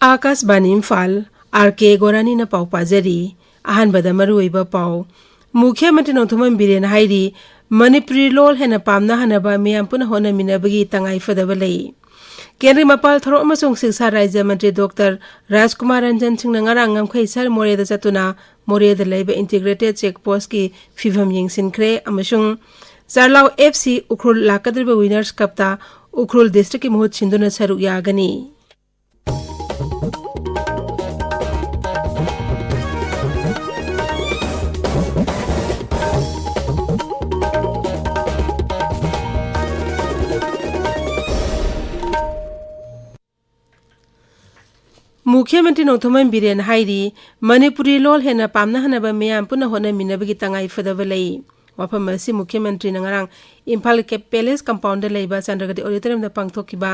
Akashvani Imphal R.K Gorani na pau pajari ahanbada maruiba pau मुख्यमंत्री नौथुमन villain हाइरी Manipuri लोल हेना पामना हनबा मियाम पुनः होनमिनबगी तंगाई फदबा लई केंद्रीय मपाल थरो अमसुंग शिक्षा राज्य मंत्री डॉक्टर राजकुमार रंजन सिंह नंगारांग ngam सर मोरेदा चतुना मोरेदा लेबा इंटीग्रेटेड चेक पोस्ट की फिवम यिंगसिनख्रे अमसुंग चारलाव FC उखरुल लाकद्रिबा विनर्स कपता उखरुल डिस्ट्रिक्ट की मुहुत सिंधुना सरुक यागनी मुख्यमंत्री नौथुमन बिरेन हाइरी मणिपुरी लोल हेना पामना हनबा मियाम पुनः होनमिनबगी तंगाई फदबा लई वफम असि मुख्यमंत्री नंगारांग इम्फाल के पैलेस कंपाउंड लेबा चंद्रगति ऑडिटोरियम दा पांगथोकिबा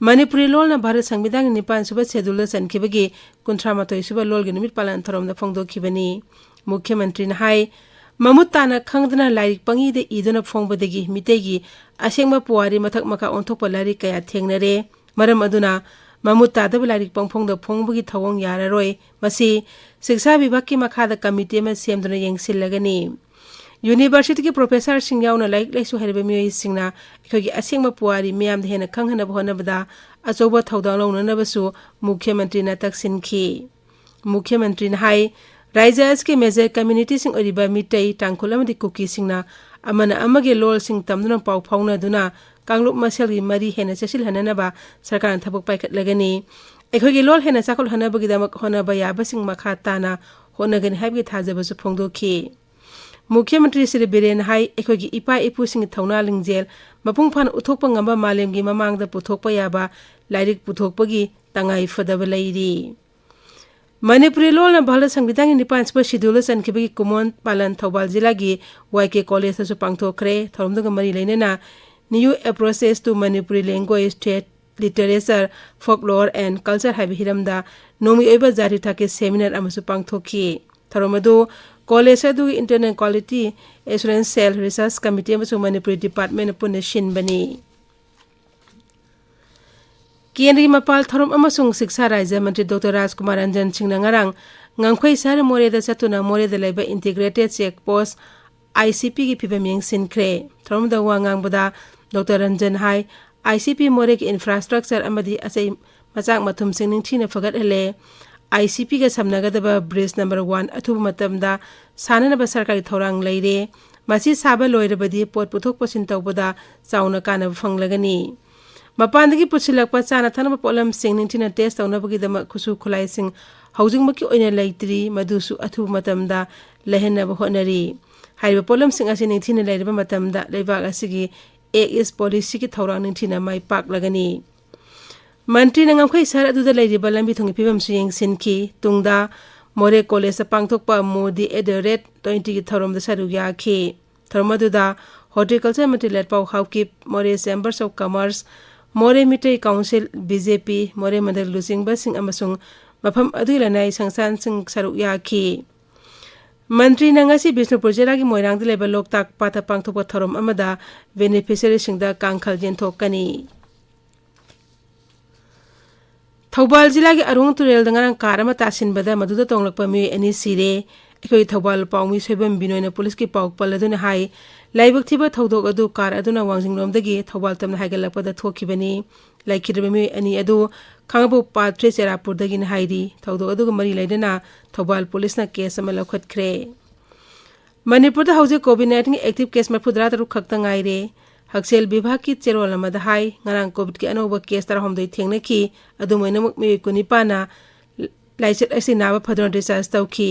मणिपुरी लोल ना भारत संविधान नि 5 सुबह शेड्यूल सनखिबगी 38 सुबह लोल गे निमित पालन थरोम दा फोंगदोखिबनी मुख्यमंत्री न हाई ममुत ताना खंगदना लाइक पंगी दे इदुना फोंगबदगी मितेगी असेंगबा पुवारी मथक मका ओंथोकपा लाइक कया थेंगनरे मरम अदुना ममुत तादब लाइक पंगफोंग फोंगबगी थवोंग याररोय मसी शिक्षा विभाग की मखादा कमिटी में सेमदुना येंगसिलगनी यूनिवर्सिटी के प्रोफेसर सिंह याउना लाइक लाइसु हरबे मियोय सिंगना अखोगी असेंगबा पुवारी मियाम हेना खंगहनब होनबदा अचौबा थौदांग लौननबसु मुख्यमंत्री न तकसिनखी मुख्यमंत्री न हाई राज्य के मेजर कम्युनिटी सिंह ओरिबा मिटई टांगखुल अमदि कुकी सिंगना अमना अमगे लोल सिंह तमदुना पाउ फाउनदुना कांगलुप मसेलगी मरी हेना चसिल हननबा सरकार थबक पाइखत लगनी एखोगी लोल हेना चाखुल हनबगी दमक होनबा याबसिंग मखा ताना होनगनि हाइबगी थाजबसु फोंगदोखी मुख्यमंत्री श्री बिरेन हाई एखोगी इपा इपु सिंग थौना लिंगजेल मपुंग फान उथोकपा ngamba मालेमगी ममांगदा पुथोकपा याबा लाइरिक पुथोकपगी तंगाई फदबा लैरी मणिपुरी लोल ना भारत संविधान नि 5 सुबह शेड्यूल सनखिबगी कुमोन पालन थौबाल जिला की YK कॉलेज सु पांगथोखरे थौरमदग मरी लेनेना new approaches to Manipuri language state literature folklore and culture हाइब हिरमदा नोमी ओइबा जारी थाके सेमिनार अमसु पांगथोखी थरोमदो कॉलेज अदु internal quality assurance cell research committee अमसु मणिपुरी डिपार्टमेंट पुने शिनबनी केंद्रीय मपाल थरोम अमसुंग शिक्षा राज्य मंत्री डॉक्टर राजकुमार रंजन सिंह नंगारांग ngangkhoi sar moreda chatuna moreda leba integrated check post ICP की फिबम येंगसिनख्रे थरोमदा वांगांग बदा डॉक्टर रंजन हाई ICP मोरे की इंफ्रास्ट्रक्चर अमदी असै मचाक मथुम सिंग निंगथिना फगत हले ICP का समनगदबा ब्रिज नंबर 1 अथुब मतमदा साननबा सरकारी थौरांग लैरे मसी साबा लोइरबदी पोट पुथोक पसिन तौबदा चाउना कानब फंगलगनी मपानदगी पुछिलकपा चाना थनबा पोलम सिंग निंगथिना टेस्ट तौनबगी दम खुसु खुलाई सिंग हौजिंगमकी ओइना लैत्री मदुसु अथुब मतमदा लहनब होनरी हाइबा पोलम सिंग असे निंगथिना लैरबा मतमदा लेबाग असिगी AS पॉलिसी की थौरांग निंगथिना माइ पाक लगनी मंत्री नंगमखै सर अदुदा लैरिबा लंबी थोंगी फिबम सुयेंग सिनखी तुंगदा मोरे कॉलेज पांगथोकपा मोदी @20 की थौरम द सरुग याखी थौरमदुदा हॉर्टिकल्चर मंत्री Letpao Haokip Moreh chambers of commerce Moreh Meitei council BJP Moreh Mandal लुसिंगबा सिंग अमसुंग मफम अदुलनाई संस्थान सिंग सरुग याखी मंत्री नंगासी बिष्णुपुर जिला की मोइरांग लेबा लोकताक पाथा पांगथोकपा थौरम अमदा बेनिफिशियरी सिंगदा कांखल जेनथोकनी थौबाल जिला की अरुंग तुरेल दंगारंग कार अमा तासिनबदा मदुदा तोंगलकपा मियोय अनि सिरे एखोई थौबाल पाउमी सोइबम बिनोयना पुलिस की पाउक पल्लदुना हाई लाइबक थिबा थौदोक अदु कार अदुना वांजिंगलोमदगी थौबाल तमना हाइगलकपदा थोखिबनी लाइखिरबा मियोय अनि अदु खांगबो पात्रे चेरापुरदगी हाइरी थौदोक अदुग मरी लैदना थौबाल पुलिसना केस अमा लौखतख्रे मणिपुरदा हौजे कोविड-19 एक्टिव केस मफुदरा तरु खक्ता गाइरे हक्सेल विभाग की चेरोल अमदा हाई ngarang कोविड की अनोबा केस तरा हमदई थेंगनखी अदुमोइनमुक मियोय कुनिपाना लाइसेट असि नाबा फदरन रिसर्च तौखी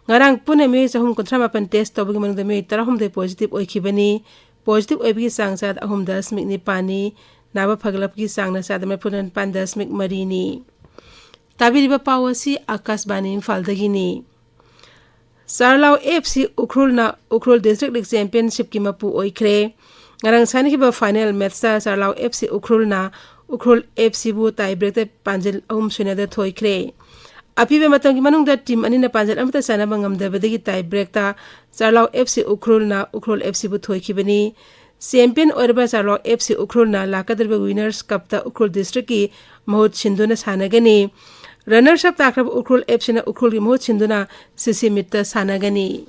ngarang पुने मियोय 138 टेस्ट तौबगी मनुदा मियोय तरा हमदई पॉजिटिव ओइखिबनी पॉजिटिव ओइबगी सांगसाद 3.9 नाबा फगलपगी सांगना सादमे फुनन 5.3 ताबिरिबा पावसी आकाशवाणी इम्फालदगिनी सरलाव FC Ukhrul district league championship की मपु ओइख्रे ngarang sani ki ba final match sa sarlaw FC ukhrulna Ukhrul FC bu tie break the Panjil Suna the Toy Cray. Apibe Matangi Manung team anina Panjil Amata Sanabangam the Vedigi tie break ta Sarlaw FC Ukhrul na Ukhrul FC bu Toy Kibani. Champion Orba Sarlaw FC Ukhrul na Lakadarba Winners Cup ta Ukhrul District ki Mahut Shinduna Sanagani. Runners up Takrab Ukhrul FC na Ukhrul ki Mahut Shinduna Sisimita Sanagani.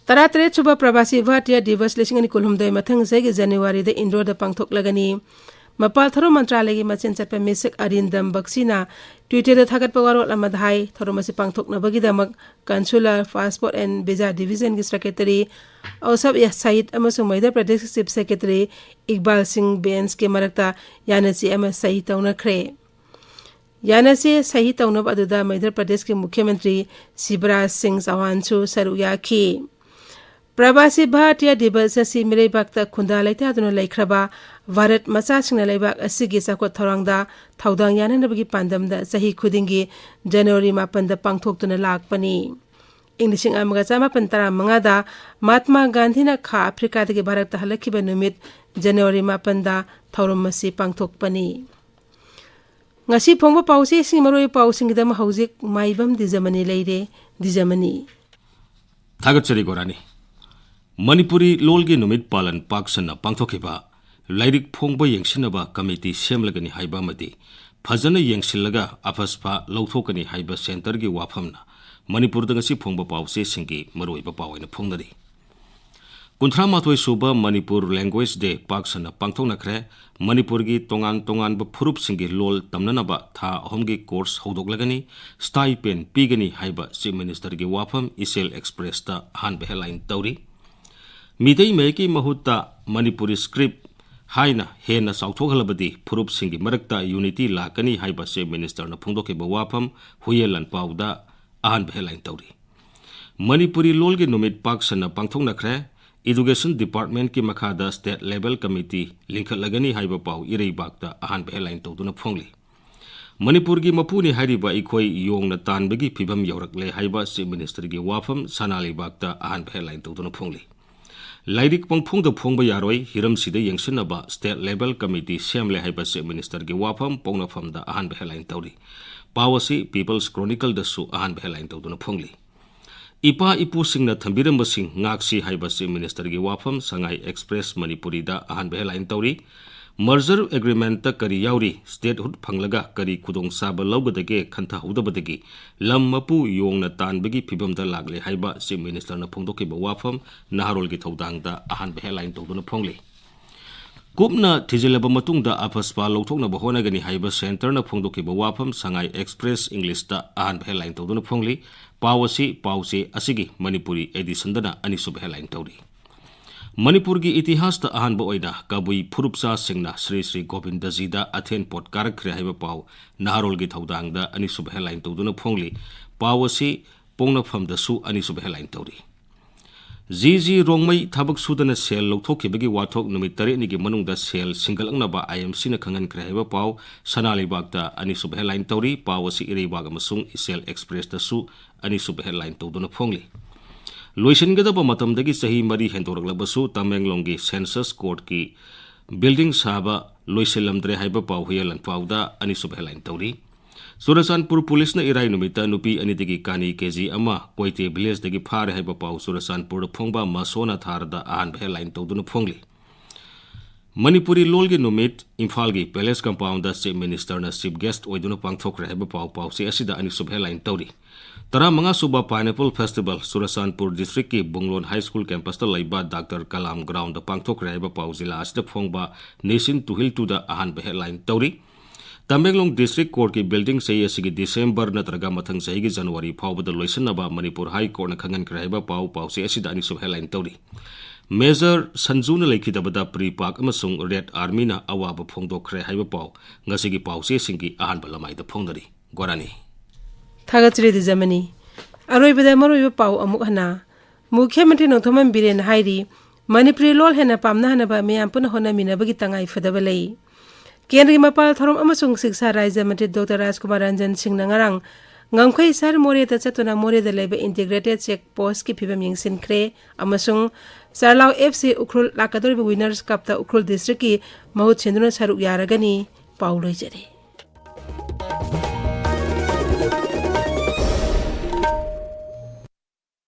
Taratare Chuba Prabasi Bhatia Divas Lishing Kulhumde Matang Zegi January the Indor the Pangtok Lagani. Mapal Tharo Mantralegi Machin Chapa Misik Arindam Baksina, Twitter the Thagat Pawaro Lamadhai, Thoromasi Pangtok Nabagidamak, Consular, Passport and Visa Division Secretary, Ausab Said Amasu Maida Pradesh Secretary, Iqbal Singh Bains Ke Marakta, Yanasi Ama Said Tauna Kre. Yanasi Said Taunab Aduda Maida Pradesh Ke Mukhyamantri, Sibraj Singh Sawanchu Saruyaki. Prabasi Bhatia Divas Sasi Mire Bakta Kunda Laita Aduna Laikraba, Varat Masasing Laibak Asigi Sakot Thorangda, Taudang Yanabagi Pandam da Sahi Kudingi, January Mapanda Pangtok to Nalak Pani. Englishing Amagazama Pantara Mangada, Matma Gandhina Ka Africa de Barak Halakiba Numit, January Mapanda, Taurumasi Pangtok Pani. Ngasi Pongo Pausi Simaroi Pausing them Hosik, Maibam Dwijamani Lady, Dwijamani. R.K Gorani. Manipuri Lolge Numit Palan Paksana Pangtokiba, Lyric Pongba Yangshinaba Committee Semlagani Haibamati, Pazana Yangsilaga, Apaspa, Lautokani Haiba Center Gi Wapamna, Manipur Dangasi Pongba Pause Singi, Maruiba Pau in a Pongari. Kuntramatwe Suba Manipur Language Day Paksana Pangtonakre, Manipurgi Tongan Purup Singi Lol Tamnanaba, Tha Homgi Course Hodoglagani, Stipend Pigani Haiba, Chief Minister Gi Wapam, Isel Express ta Han Behelain Tauri. Midai Meki Mahutta Manipuri script Haina Hena Sautohalabadi Purup Singi Marakta Unity Lakani Haiba Se Minister na Pungdoke Bawapam Huyelan Pauda Ahan Behelain Tauri. Manipuri Lolge Numit Paksana Pangthong Nakre Education Department ki Makada State Level Committee Linkat Lagani Haiba Pau Irei Bakta Ahan Behelain Tauduna Pongli. Manipurgi Mapuni Hariba Ikoi Yong na Tanbagi Pibam Yorakle Haiba Se Minister Gi Wapam Sanali Bakta Ahan Behelain Tauduna Pongli. Lyric Pongpong the Pongba Yaroi, Hiram Sida Yangsinaba, State Level Committee, Semle Hibase Minister Giwapam, Pongna from the Ahan Behelain Tauri. Pawasi, People's Chronicle the Su Ahan Behelain Tauduna Pongli. Ipa Ipu Sing na Tambiramba Sing, Ngaksi Hibase Minister Giwapam, Sangai Express Manipurida Ahan Behelain Tauri. Merger Agreement ta Kari Yauri, Statehood Panglaga, Kari Kudong Saba Lobadage, Kanta Udabadagi, Lam Mapu Yong na Tanbagi Pibam da Lagle Haiba, Si Minister na Pongdoki Bawafam, Naharol Gitaudang da Ahan Behelain Toduna Pongli. Kupna Tijilaba Matung da Apaspa Lotok na Bahona Gani Haiba Center na Pongdoki Bawafam, Sangai Express English da Ahan Behelain Toduna Pongli, Pawasi, Pause, Asigi, Manipuri, Edisandana, Anisu Behelain Tauri. Manipurgi itihas ta ahan ba oida kabui phurupsa singna Sri Sri Govinda Jida Athen pot karak khre haiba pau naharol gi thodang da ani sub headline tawduna phongli pawasi pongna pham da su ani sub headline tawri GG rongmai thabak sudana sel lokthok bagi wathok numit tare ni gi manung da sel single angna ba IMC na khangan khre haiba pau sanali bag da ani sub headline tawri pawasi iri bag masung Isel Express da su ani sub headline tawduna phongli Loishin Gadaba Matam Dagi Sahi Mari Hentoraglabasu Tamenglongi Census Court ki Building Saba Loisilam Dre Haiba Pau Hialan Pauda Anisub Helain Tauri Surasanpur Police na Irai Numita Nupi Anidigi Kani Kezi Ama Koite Village Dagi Pare Haiba Pau Surasanpur Pongba Masona Tharda Ahan Helain Tauduna Pongli Manipuri Lolgi Numit Imphal gi Palace Compound da Chief Minister na Chief Guest Oiduna Pangthok Haiba Pau Pau Si Asida Anisub Helain Tauri Tara mga suba Pineapple Festival Surasanpur District ki Bunglon High School campus ta laiba Dr. Kalam Ground da Pangthok Raiba Pau Zila Asida Phongba Nation to Hill to da Ahan Headline Tauri Tamenglong District Court ki building say asigi December na traga mathang sa higi January Pau da loisanaba Manipur High Court na khangan Raiba Pau Pau si asida ani sub headline Tauri Major Sanjuna Laikidabada Pre-Park amasung Red Army na awaba Phongdok Kre Haiba Pau ngasigi Pau si singi Ahan Balamai da Phongdari Gorani Thagatri Dwijamani Aroi bada maroi pau amuk hana Mukhyamantri Nongthoman Biren Hairi Manipuri Lol hena pamna hana ba meyam puna hona mina bagi tangai fadaba lei Kendri Mapal Thorom amasung Siksha Raja Mantri Dr. Rajkumar Ranjan Singh na ngarang ngangkhoi sar more ta chatuna more da leba integrated check post ki phibam yengsinkhre amasung sarlaw fc ukrul lakador winners cup ta ukrul district ki mahut chenduna saruk yaragani pauloi jare